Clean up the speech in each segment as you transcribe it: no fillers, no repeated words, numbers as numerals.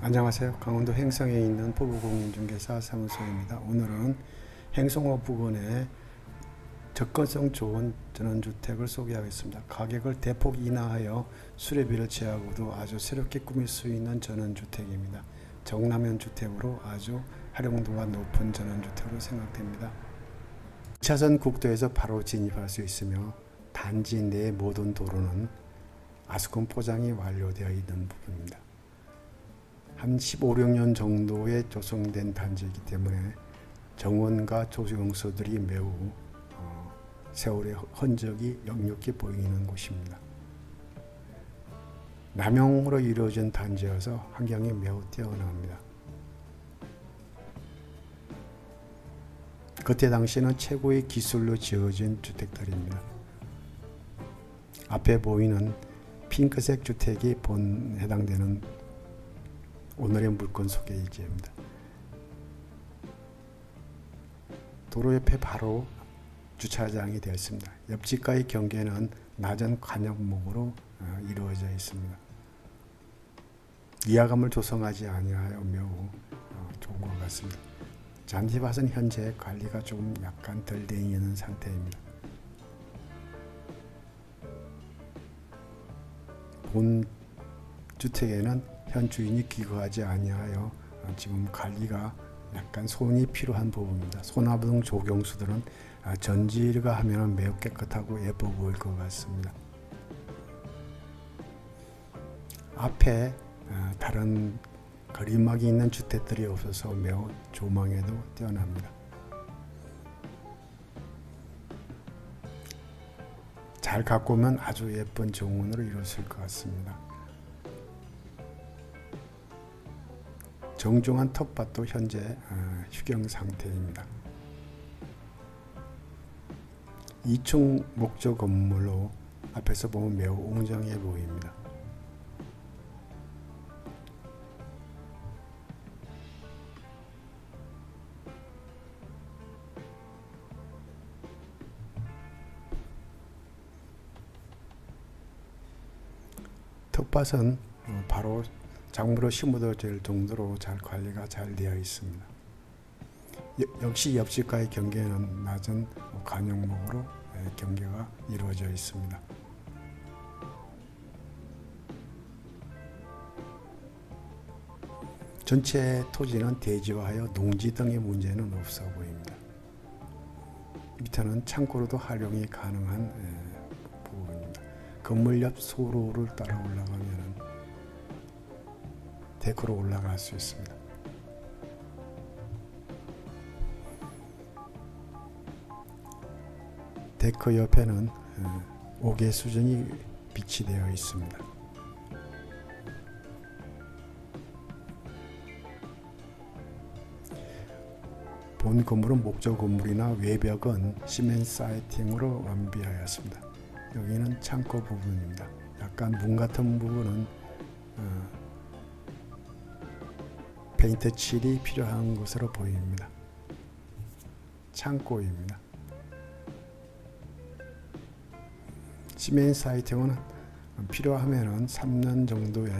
안녕하세요. 강원도 횡성에 있는 부부공인중개사 사무소입니다. 오늘은 횡성호 부근에 접근성 좋은 전원주택을 소개하겠습니다. 가격을 대폭 인하하여 수리비를 제하고도 아주 새롭게 꾸밀 수 있는 전원주택입니다. 정남형 주택으로 아주 활용도가 높은 전원주택으로 생각됩니다. 2차선 국도에서 바로 진입할 수 있으며 단지 내 모든 도로는 아스콘 포장이 완료되어 있는 부분입니다. 한 15, 16년 정도에 조성된 단지이기 때문에 정원과 조경소들이 매우 세월의 흔적이 역력히 보이는 곳입니다. 남용으로 이루어진 단지여서 환경이 매우 뛰어납니다. 그때 당시는 최고의 기술로 지어진 주택들입니다. 앞에 보이는 핑크색 주택이 해당되는 오늘의 물건 소개일지입니다. 도로 옆에 바로 주차장이 되어 있습니다. 옆집과의 경계는 낮은 관역목으로 이루어져 있습니다. 위화감을 조성하지 아니하여 매우 좋은 것 같습니다. 잔디밭은 현재 관리가 조금 약간 덜 되어 있는 상태입니다. 본 주택에는 현 주인이 기거하지 아니하여 지금 관리가 약간 손이 필요한 부분입니다. 소나무 조경수들은 전지가 하면 매우 깨끗하고 예뻐 보일 것 같습니다. 앞에 다른 거리막이 있는 주택들이 없어서 매우 조망에도 뛰어납니다. 잘 가꾸면 아주 예쁜 정원으로 이루어질 것 같습니다. 정중한 텃밭도 현재 휴경 상태입니다. 2층 목조 건물로 앞에서 보면 매우 웅장해 보입니다. 텃밭은 바로 작물을 심어도 될 정도로 잘 관리가 잘 되어 있습니다. 역시 옆집과의 경계는 낮은 관용목으로 경계가 이루어져 있습니다. 전체 토지는 대지화하여 농지 등의 문제는 없어 보입니다. 밑에는 창고로도 활용이 가능한 부분입니다. 건물 옆 소로를 따라 올라가면 데크로 올라갈 수 있습니다. 데크 옆에는 5개 수전이 비치되어 있습니다. 본 건물은 목조 건물이나 외벽은 시멘트 사이팅으로 완비하였습니다. 여기는 창고 부분입니다. 약간 문 같은 부분은 페인트 칠이 필요한 것으로 보입니다. 창고입니다. 시멘트 사이팅은 필요하면 3년 정도의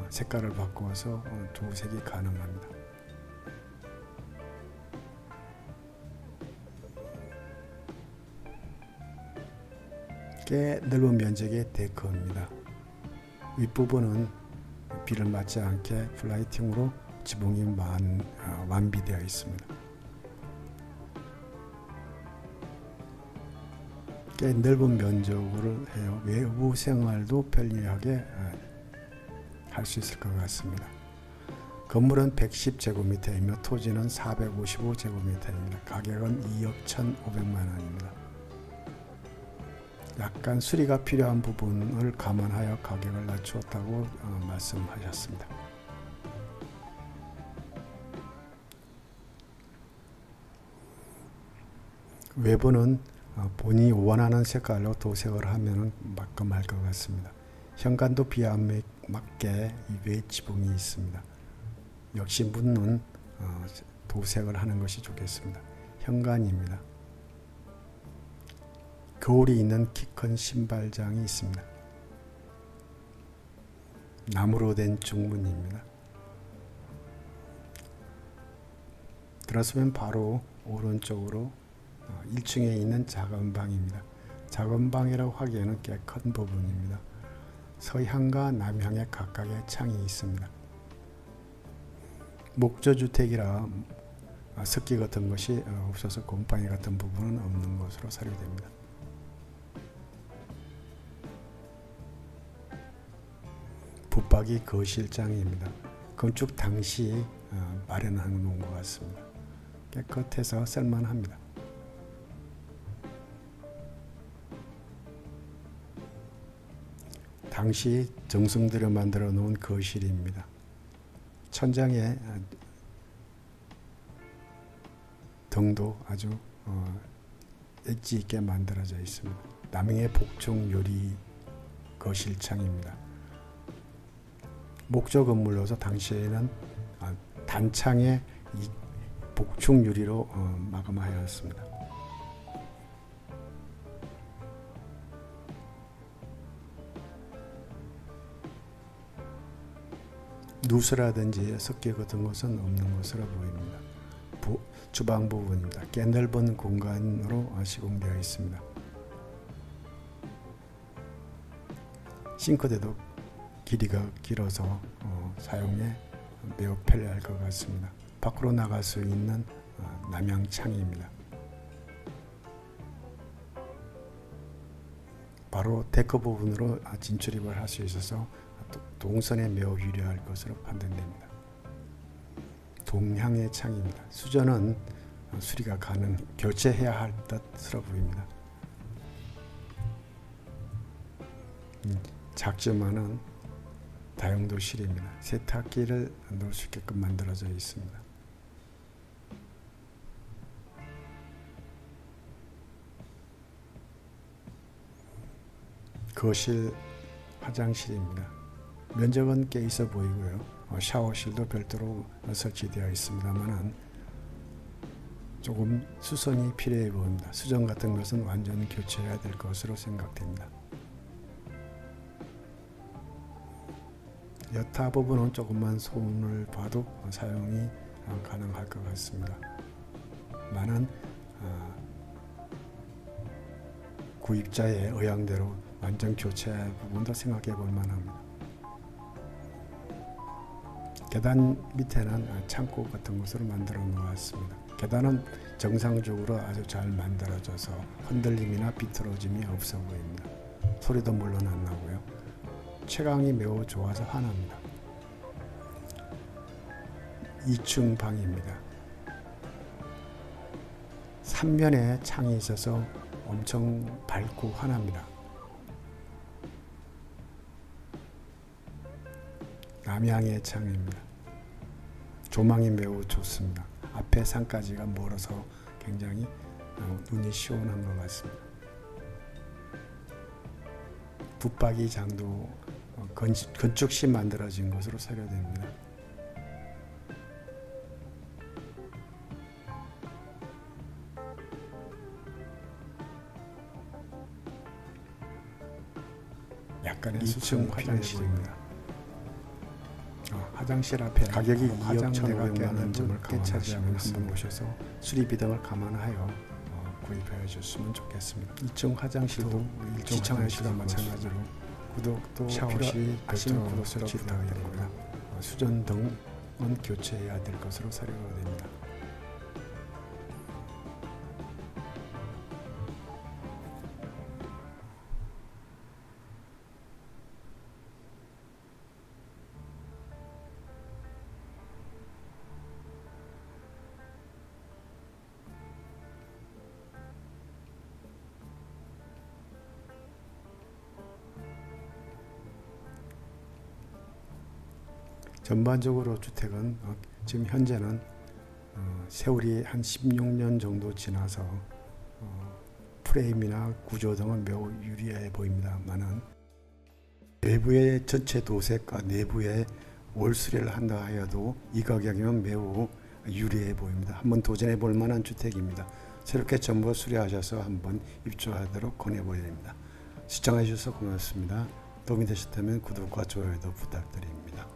색깔을 바꾸어서 도색이 가능합니다. 꽤 넓은 면적의 데크입니다. 윗부분은 비를 맞지 않게 플라이팅으로 지붕이 완비되어 있습니다. 꽤 넓은 면적으로 해요. 외부 생활도 편리하게 할 수 있을 것 같습니다. 건물은 110제곱미터이며 토지는 455제곱미터입니다. 가격은 2억 1,500만 원입니다. 약간 수리가 필요한 부분을 감안하여 가격을 낮추었다고 말씀하셨습니다. 외부는 본인이 원하는 색깔로 도색을 하면 맞금할 것 같습니다. 현관도 비에 맞게 이외에 지붕이 있습니다. 역시 문은 도색을 하는 것이 좋겠습니다. 현관입니다. 거울이 있는 키 큰 신발장이 있습니다. 나무로 된 중문입니다. 들어서면 바로 오른쪽으로 1층에 있는 작은 방입니다. 작은 방이라고 하기에는 꽤 큰 부분입니다. 서향과 남향에 각각의 창이 있습니다. 목조주택이라 습기 같은 것이 없어서 곰팡이 같은 부분은 없는 것으로 사료됩니다. 붙박이 거실장입니다. 건축 당시 마련해 놓은 것 같습니다. 깨끗해서 쓸만합니다. 당시 정성 들여 만들어 놓은 거실입니다. 천장에 등도 아주 엣지 있게 만들어져 있습니다. 남ing의 복층 유리 거실창입니다. 목조 건물로서 당시에는 단창에 복층 유리로 마감하였습니다. 누수라든지 습기 같은 것은 없는 것으로 보입니다. 주방 부분입니다. 꽤 넓은 공간으로 시공되어 있습니다. 싱크대도 길이가 길어서 사용에 매우 편리할 것 같습니다. 밖으로 나갈 수 있는 남향창입니다. 바로 데크 부분으로 진출입을 할 수 있어서 동선에 매우 유리할 것으로 판단됩니다. 동향의 창입니다. 수전은 수리가 교체해야 할 듯으로 보입니다. 작지만은 다용도실입니다. 세탁기를 넣을 수 있게끔 만들어져 있습니다. 거실 화장실입니다. 면적은 꽤 있어 보이고요. 샤워실도 별도로 설치되어 있습니다만 조금 수선이 필요해 보입니다. 수전 같은 것은 완전 교체해야 될 것으로 생각됩니다. 여타 부분은 조금만 손을 봐도 사용이 가능할 것 같습니다. 많은 구입자의 의향대로 완전 교체할 부분도 생각해 볼 만합니다. 계단 밑에는 창고 같은 것으로 만들어 놓았습니다. 계단은 정상적으로 아주 잘 만들어져서 흔들림이나 비틀어짐이 없어 보입니다. 소리도 물론 안 나고요. 채광이 매우 좋아서 환합니다. 2층 방입니다. 3면에 창이 있어서 엄청 밝고 환합니다. 남향의 창입니다. 조망이 매우 좋습니다. 앞에 산까지가 멀어서 굉장히 눈이 시원한 것 같습니다. 붙박이 장도 건축시 만들어진 것으로 사료됩니다. 약간의 2층 화장실입니다. 화장실 앞에 가격이 2억 1,500만 원 점을 차지하면 한번 오셔서 수리비 등을 감안하여 구입해 주셨으면 좋겠습니다. 2층 화장실도 시청하시다 마찬가지로 구독도 필요하신 구독을 부탁드립니다. 수전 등은 교체해야 될 것으로 사료가 됩니다. 전반적으로 주택은 지금 현재는 세월이 한 16년 정도 지나서 프레임이나 구조 등은 매우 유리해 보입니다만은 외부의 전체 도색과 내부의 월수리를 한다 하여도 이 가격이면 매우 유리해 보입니다. 한번 도전해 볼 만한 주택입니다. 새롭게 전부 수리하셔서 한번 입주하도록 권해보립니다. 시청해 주셔서 고맙습니다. 도움이 되셨다면 구독과 좋아요도 부탁드립니다.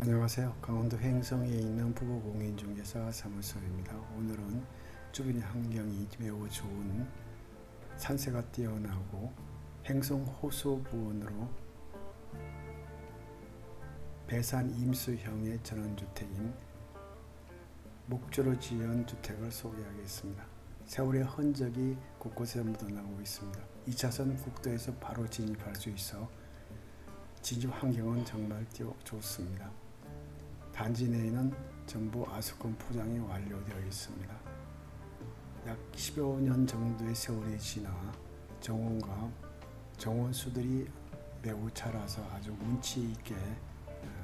안녕하세요. 강원도 횡성에 있는 부부공인중개사 사무소입니다. 오늘은 주변의 환경이 매우 좋은 산세가 뛰어나고 횡성 호수 부근으로 배산 임수형의 전원주택인 목조로 지은 주택을 소개하겠습니다. 세월의 흔적이 곳곳에 묻어나고 있습니다. 2차선 국도에서 바로 진입할 수 있어 진입 환경은 정말 좋습니다. 단지 내에는 전부 아수건 포장이 완료되어 있습니다. 약 15년 정도의 세월이 지나 정원과 정원수들이 매우 자라서 아주 운치 있게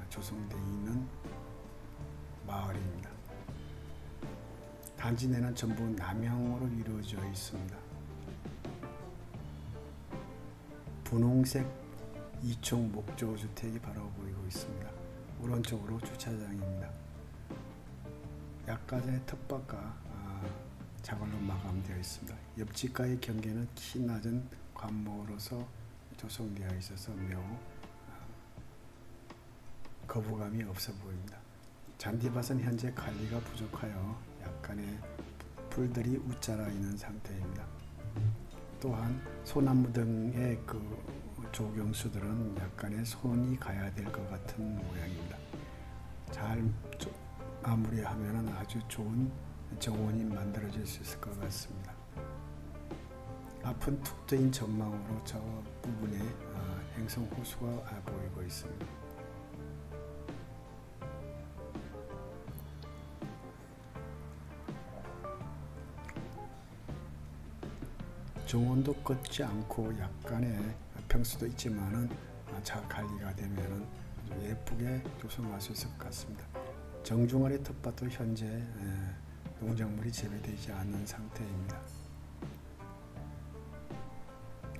조성되어 있는 마을입니다. 단지 내는 전부 남향으로 이루어져 있습니다. 분홍색 2층 목조 주택이 바로 보이고 있습니다. 오른쪽으로 주차장입니다. 약간의 텃밭과 자갈로 마감되어 있습니다. 옆집과의 경계는 키 낮은 관목으로서 조성되어 있어서 매우 거부감이 없어 보입니다. 잔디밭은 현재 관리가 부족하여 약간의 풀들이 웃자라 있는 상태입니다. 또한 소나무 등의 조경수들은 약간의 손이 가야 될 것 같은 모양입니다. 잘 마무리하면 아주 좋은 정원이 만들어질 수 있을 것 같습니다. 앞은 툭 트인 전망으로 저 부분에 횡성 호수가 보이고 있습니다. 정원도 걷지 않고 약간의 평수도 있지만은 잘 관리가 되면은 아주 예쁘게 조성할 수 있을 것 같습니다. 정중앙의 텃밭도 현재 농작물이 재배되지 않는 상태입니다.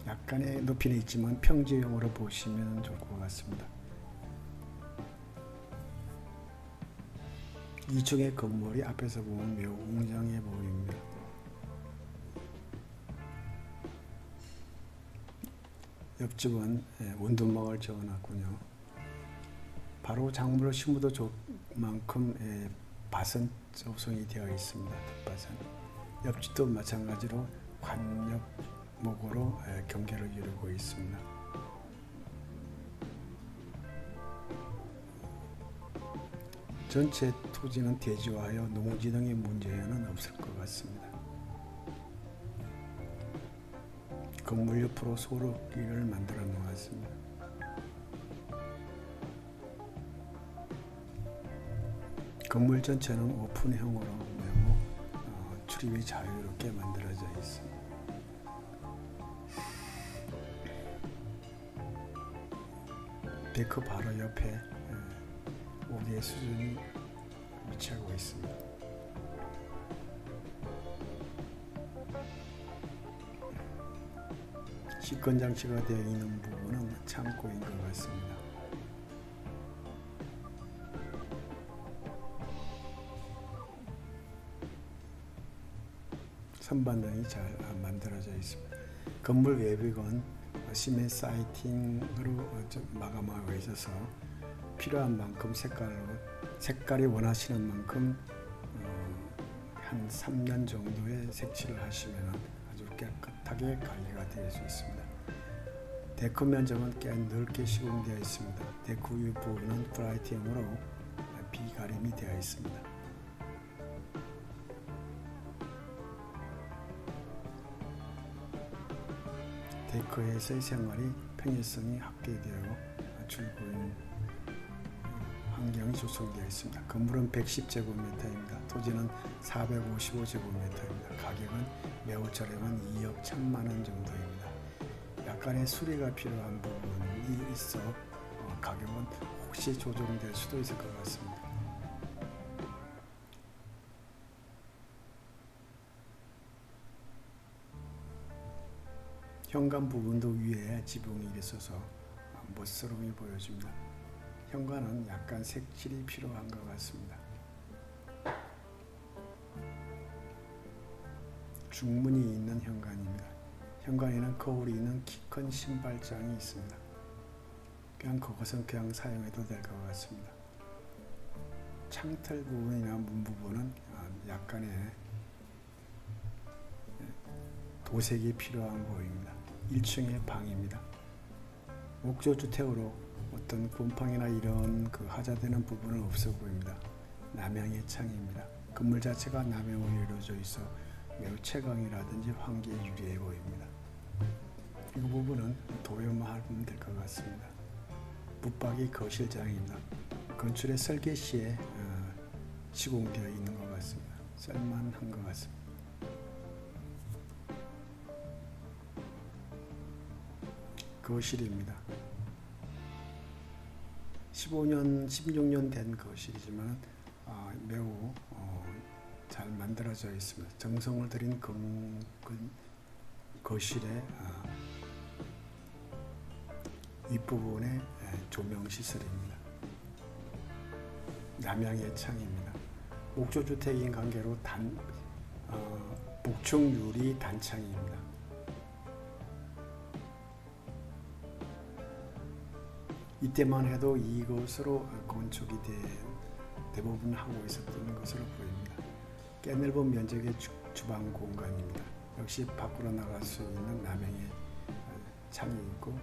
약간의 높이는 있지만 평지형으로 보시면 좋을 것 같습니다. 2층의 건물이 앞에서 보면 매우 웅장해 보입니다. 옆집은 운동막을 지어놨군요. 바로 작물을 심어도 좋을 만큼 밭은 조성이 되어 있습니다. 텃밭은. 옆집도 마찬가지로 관역목으로 경계를 이루고 있습니다. 전체 토지는 대지화하여 농지 등의 문제는 없을 것 같습니다. 건물 옆으로 소로길을 만들어 놓았습니다. 건물 전체는 오픈형으로 매우 출입이 자유롭게 만들어져 있습니다. 데크 바로 옆에 5개의 수준이 위치하고 있습니다. 식권 장치가 되어 있는 부분은 창고인 것 같습니다. 선반등이 잘 만들어져 있습니다. 건물 외벽은 시멘트 사이팅으로 마감하고 있어서 필요한 만큼 색깔이 원하시는 만큼 한 3년 정도의 색칠을 하시면 아주 깨끗하게 관리가 될 수 있습니다. 데크 면적은 꽤 넓게 시공되어 있습니다. 데크 위 부분은 브라이트형으로 비가림이 되어 있습니다. 데크에서의 생활이 편의성이 확대되어 출근 환경이 조성되어 있습니다. 건물은 110제곱미터입니다. 토지는 455제곱미터입니다. 가격은 매우 저렴한 2억 1천만 원 정도입니다. 약간의 수리가 필요한 부분이 있어 가격은 혹시 조정될 수도 있을 것 같습니다. 현관 부분도 위에 지붕이 있어서 멋스러움이 보여집니다. 현관은 약간 색칠이 필요한 것 같습니다. 중문이 있는 현관입니다. 현관에는 거울이 있는 키 큰 신발장이 있습니다. 그냥 그것은 그냥 사용해도 될 것 같습니다. 창틀 부분이나 문 부분은 약간의 도색이 필요한 보입니다. 1층의 방입니다. 목조주택으로 어떤 곰팡이나 이런 하자되는 부분은 없어 보입니다. 남향의 창입니다. 건물 자체가 남향으로 이루어져 있어 매우 채광이라든지 환기에 유리해 보입니다. 이 부분은 도형화하면 될 것 같습니다. 붙박이 거실장입니다. 건축의 설계 시에 시공되어 있는 것 같습니다. 쓸만한 것 같습니다. 거실입니다. 15년, 16년 된 거실이지만 매우 잘 만들어져 있습니다. 정성을 들인 거실의 윗부분에 조명 시설입니다. 남향의 창입니다. 목조주택인 관계로 복층 유리 단창입니다. 이때만 해도 이것으로 건축이 대부분 하고 있었던 것으로 보입니다. 깨넓은 면적의 주방 공간입니다. 역시 밖으로 나갈 수 있는 남향의 창이 있고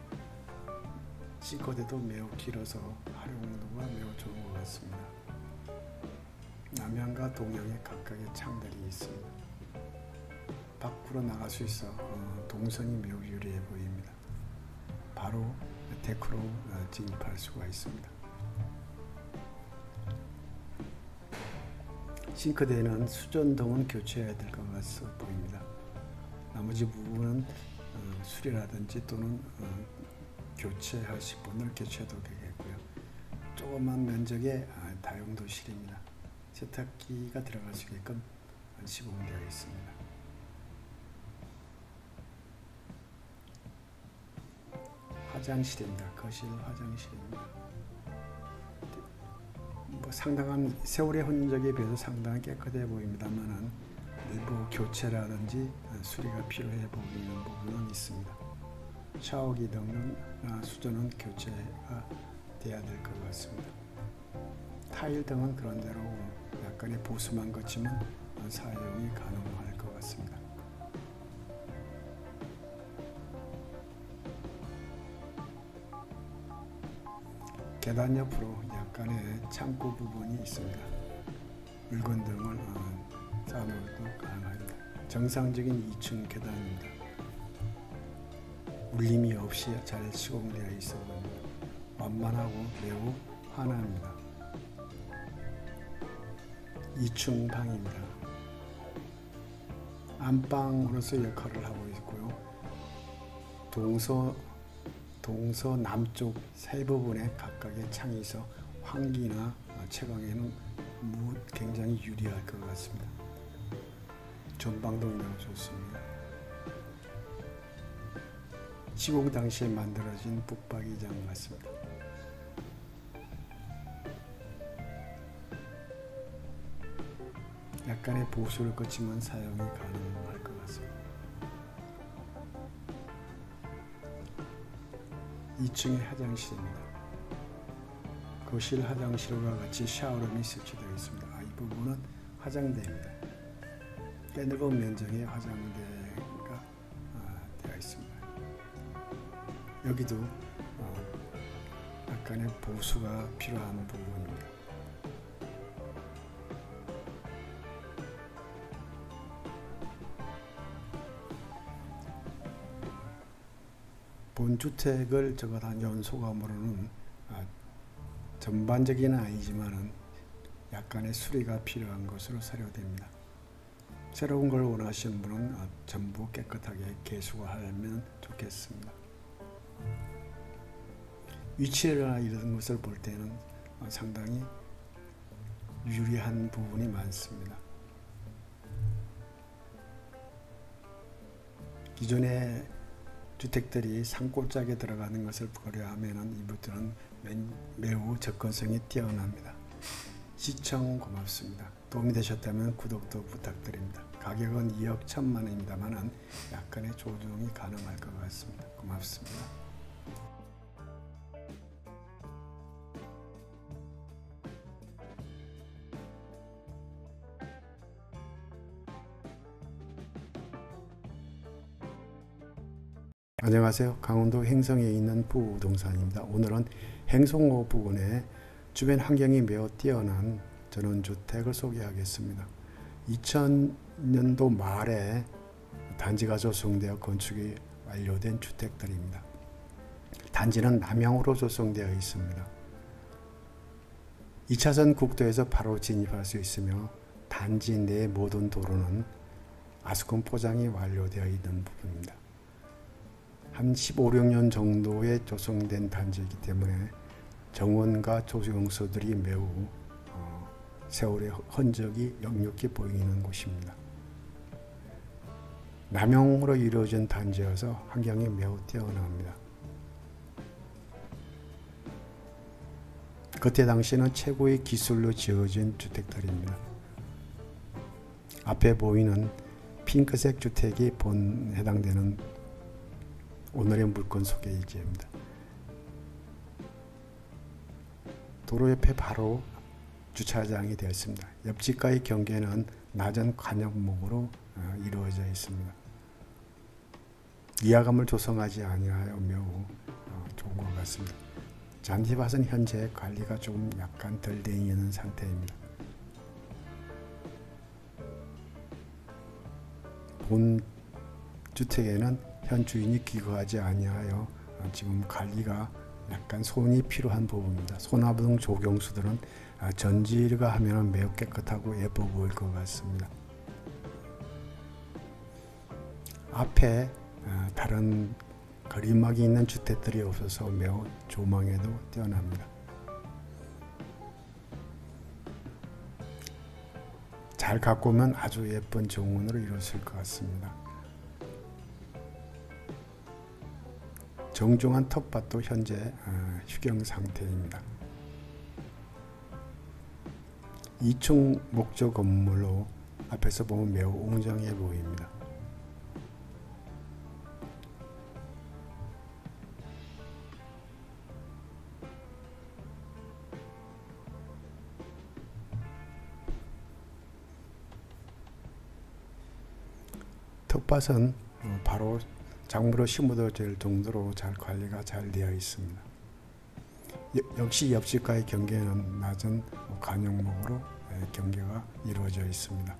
싱크대도 매우 길어서 활용도가 매우 좋은 것 같습니다. 남향과 동향에 각각의 창들이 있습니다. 밖으로 나갈 수 있어 동선이 매우 유리해 보입니다. 바로 데크로 진입할 수가 있습니다. 싱크대는 수전등은 교체해야 될 것 같아 보입니다. 나머지 부분은 수리라든지 또는 교체하실 분을 교체해도 되겠고요. 조그만 면적의 다용도실입니다. 세탁기가 들어갈 수 있게끔 시공되어 있습니다. 화장실입니다. 거실 화장실입니다. 상당한 세월의 흔적에 비해서 상당히 깨끗해 보입니다만은 일부 교체라든지 수리가 필요해 보이는 부분은 있습니다. 샤워기 등은 수전은 교체가 돼야 될 것 같습니다. 타일 등은 그런대로 약간의 보수만 거치면 사용이 가능할 것 같습니다. 계단 옆으로 약간의 창고 부분이 있습니다. 물건 등을 쌓아놓어도 가능합니다. 정상적인 2층 계단입니다. 울림이 없이 잘 시공되어 있어 보입니다. 완만하고 매우 환합니다. 2층 방입니다. 안방으로서 역할을 하고 있고요. 동서 남쪽 세 부분에 각각의 창이 있어 환기나 채광에는 굉장히 유리할 것 같습니다. 전방도 매우 좋습니다. 시공 당시에 만들어진 붙박이장 같습니다. 약간의 보수를 거치면 사용이 가능할 것 같습니다. 2층의 화장실입니다. 거실 화장실과 같이 샤워룸이 설치되어 있습니다. 이 부분은 화장대입니다. 깨넓은 면적의 화장대가 되어 있습니다. 여기도 약간의 보수가 필요한 부분입니다. 본주택을 한 연소감으로는 전반적인 아니지만은 약간의 수리가 필요한 것으로 사료됩니다. 새로운 걸 원하시는 분은 전부 깨끗하게 개수하면 좋겠습니다. 위치나 이런 것을 볼 때는 상당히 유리한 부분이 많습니다. 기존의 주택들이 산골짜기에 들어가는 것을 고려하면 이분들은 매우 접근성이 뛰어납니다. 시청 고맙습니다. 도움이 되셨다면 구독도 부탁드립니다. 가격은 2억 1천만 원입니다만 약간의 조정이 가능할 것 같습니다. 고맙습니다. 안녕하세요. 강원도 행성에 있는 부부동산입니다. 오늘은 행성호 부근에 주변 환경이 매우 뛰어난 전원주택을 소개하겠습니다. 2000년도 말에 단지가 조성되어 건축이 완료된 주택들입니다. 단지는 남향으로 조성되어 있습니다. 2차선 국도에서 바로 진입할 수 있으며 단지 내 모든 도로는 아스콘 포장이 완료되어 있는 부분입니다. 한 15, 16년 정도에 조성된 단지이기 때문에 정원과 조경소들이 매우 세월의 흔적이 역력히 보이는 곳입니다. 남향으로 이루어진 단지여서 환경이 매우 뛰어납니다. 그때 당시는 최고의 기술로 지어진 주택들입니다. 앞에 보이는 핑크색 주택이 해당되는 오늘의 물건 소개일지입니다. 도로 옆에 바로 주차장이 되어 있습니다. 옆집과의 경계는 낮은 관역목으로 이루어져 있습니다. 위화감을 조성하지 아니하여 매우 좋은 것 같습니다. 잔디밭은 현재 관리가 조금 약간 덜 되어 있는 상태입니다. 본 주택에는 현 주인이 기거하지 아니하여 지금 관리가 약간 손이 필요한 부분입니다. 소나무 등 조경수들은 전지가 하면 매우 깨끗하고 예뻐 보일 것 같습니다. 앞에 다른 거리막이 있는 주택들이 없어서 매우 조망에도 뛰어납니다. 잘 가꾸면 아주 예쁜 정원으로 이루어질 것 같습니다. 정중한 텃밭도 현재 휴경 상태입니다. 2층 목조 건물로 앞에서 보면 매우 웅장해 보입니다. 텃밭은 바로 작물을 심어도 될 정도로 잘 관리가 잘 되어 있습니다. 역시 옆집과의 경계는 낮은 관역목으로 경계가 이루어져 있습니다.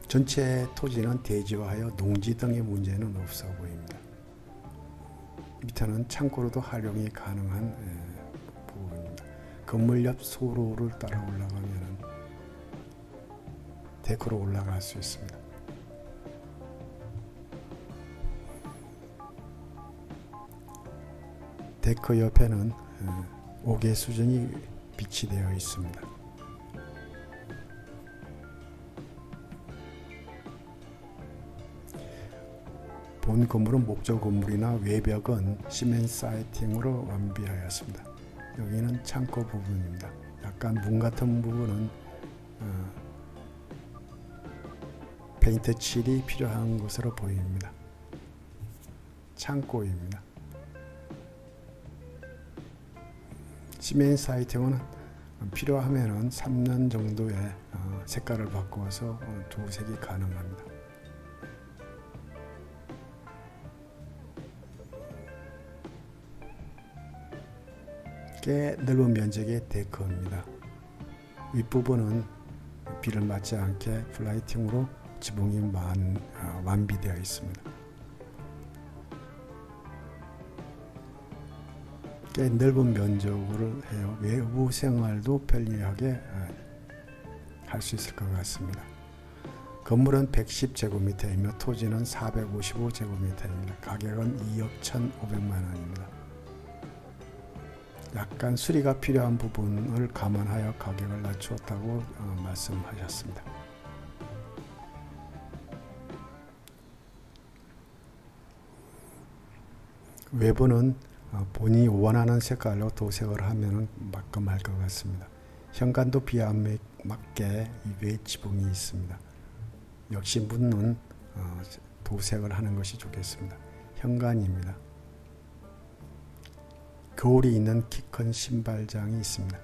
전체 토지는 대지화하여 농지 등의 문제는 없어 보입니다. 밑에는 창고로도 활용이 가능한 부분입니다. 건물 옆 소로를 따라 올라가면 데크로 올라갈 수 있습니다. 데크 옆에는 5개 수전이 비치되어 있습니다. 본 건물은 목조 건물이나 외벽은 시멘트 사이팅으로 완비하였습니다. 여기는 창고 부분입니다. 약간 문 같은 부분은 페인트 칠이 필요한 것으로 보입니다. 창고입니다. 시멘트 사이팅은 필요하면 3년 정도의 색깔을 바꾸어서 도색이 가능합니다. 꽤 넓은 면적의 데크입니다. 윗부분은 비를 맞지 않게 플라이팅으로 지붕이 완비되어 있습니다. 꽤 넓은 면적으로 해요. 외부 생활도 편리하게 할 수 있을 것 같습니다. 건물은 110제곱미터이며 토지는 455제곱미터입니다. 가격은 2억 1,500만 원입니다. 약간 수리가 필요한 부분을 감안하여 가격을 낮추었다고 말씀하셨습니다. 외부는 본인이 원하는 색깔로 도색을 하면 맞금할 것 같습니다. 현관도 비에 안 맞게 이외에 지붕이 있습니다. 역시 문은 도색을 하는 것이 좋겠습니다. 현관입니다. 거울이 있는 키 큰 신발장이 있습니다.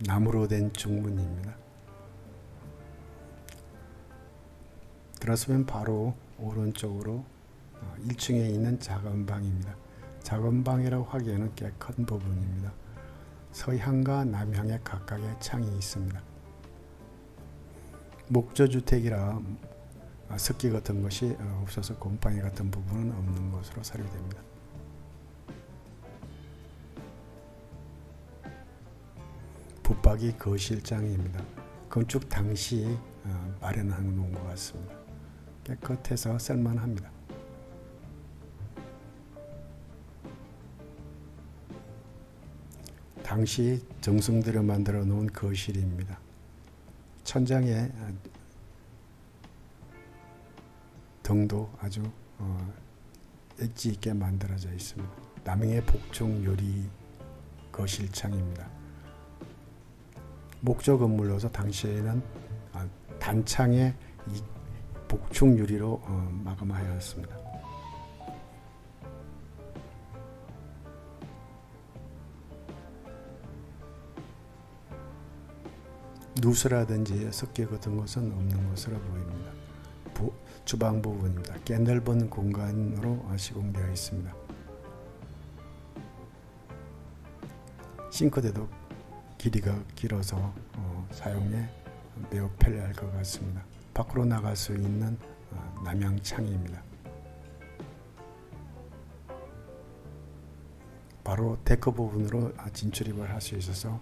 나무로 된 중문입니다. 들어서면 바로 오른쪽으로 1층에 있는 작은 방입니다. 작은 방이라고 하기에는 꽤 큰 부분입니다. 서향과 남향에 각각의 창이 있습니다. 목조주택이라 습기 같은 것이 없어서 곰팡이 같은 부분은 없는 것으로 사료됩니다. 붙박이 거실장입니다. 건축 당시 마련해 놓은 것 같습니다. 깨끗해서 쓸만합니다. 당시 정성 들여 만들어 놓은 거실입니다. 천장에 등도 아주 엣지 있게 만들어져 있습니다. 남향의 복층 유리 거실창입니다. 목조 건물로서 당시에는 단창에 복층 유리로 마감하였습니다. 누수라든지 습기 같은 것은 없는 것으로 보입니다. 주방 부분입니다. 꽤 넓은 공간으로 시공되어 있습니다. 싱크대도 길이가 길어서 사용에 매우 편리할 것 같습니다. 밖으로 나갈 수 있는 남향 창입니다. 바로 데크 부분으로 진출입을 할 수 있어서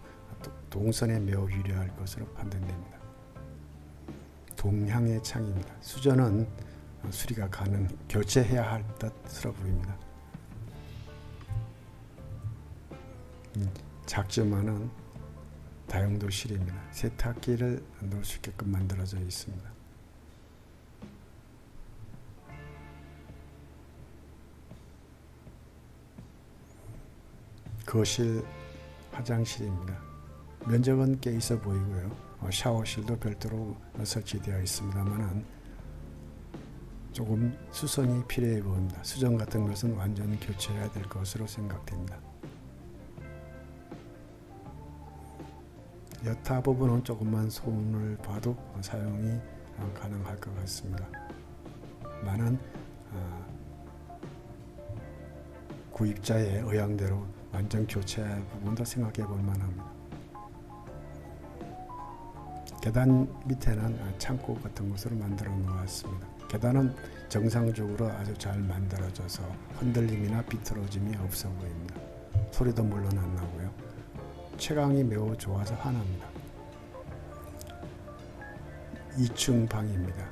동선에 매우 유리할 것으로 판단됩니다. 동향의 창입니다. 수전은 수리가 교체해야 할 듯으로 보입니다. 작지만은 다용도실입니다. 세탁기를 넣을 수 있게끔 만들어져 있습니다. 거실 화장실입니다. 면적은 꽤 있어 보이고요. 샤워실도 별도로 설치되어 있습니다만 조금 수선이 필요해 보입니다. 수전 같은 것은 완전 교체해야 될 것으로 생각됩니다. 여타 부분은 조금만 손을 봐도 사용이 가능할 것 같습니다. 많은 구입자의 의향대로 완전 교체할 부분도 생각해 볼 만합니다. 계단 밑에는 창고 같은 것으로 만들어 놓았습니다. 계단은 정상적으로 아주 잘 만들어져서 흔들림이나 비틀어짐이 없어 보입니다. 소리도 물론 안 나고요. 채광이 매우 좋아서 환합니다. 2층 방입니다.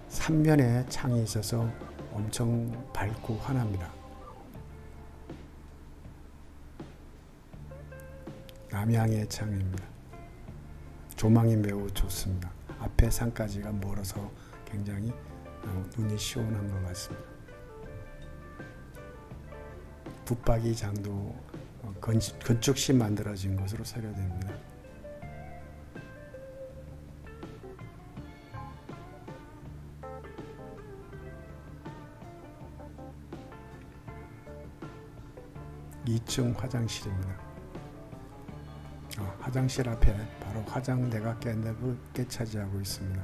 3면에 창이 있어서 엄청 밝고 환합니다. 남향의 창입니다. 조망이 매우 좋습니다. 앞에 산까지가 멀어서 굉장히 눈이 시원한 것 같습니다. 붙박이 장도 건축시 만들어진 것으로 사료됩니다. (2층) 화장실입니다. 화장실 앞에 바로 화장대가 꽤 차지하고 있습니다.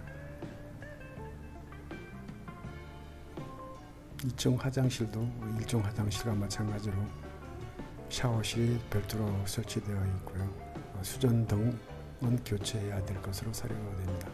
2층 화장실도 1층 화장실과 마찬가지로 샤워실이 별도로 설치되어 있고요. 수전 등은 교체해야 될 것으로 사료가 됩니다.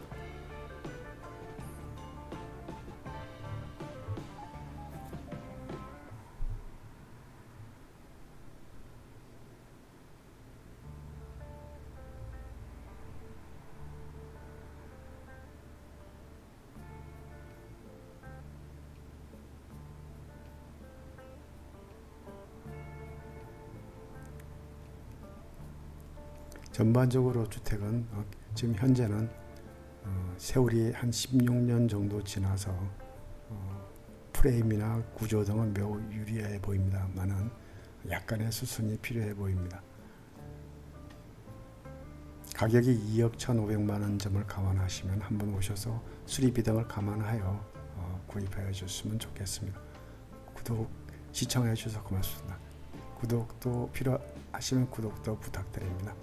전반적으로 주택은 지금 현재는 세월이 한 16년 정도 지나서 프레임이나 구조 등은 매우 유리해 보입니다만은 약간의 수선이 필요해 보입니다. 가격이 2억 1,500만 원 점을 감안하시면 한번 오셔서 수리비 등을 감안하여 구입해 주셨으면 좋겠습니다. 시청해 주셔서 고맙습니다. 구독도 필요하시면 구독도 부탁드립니다.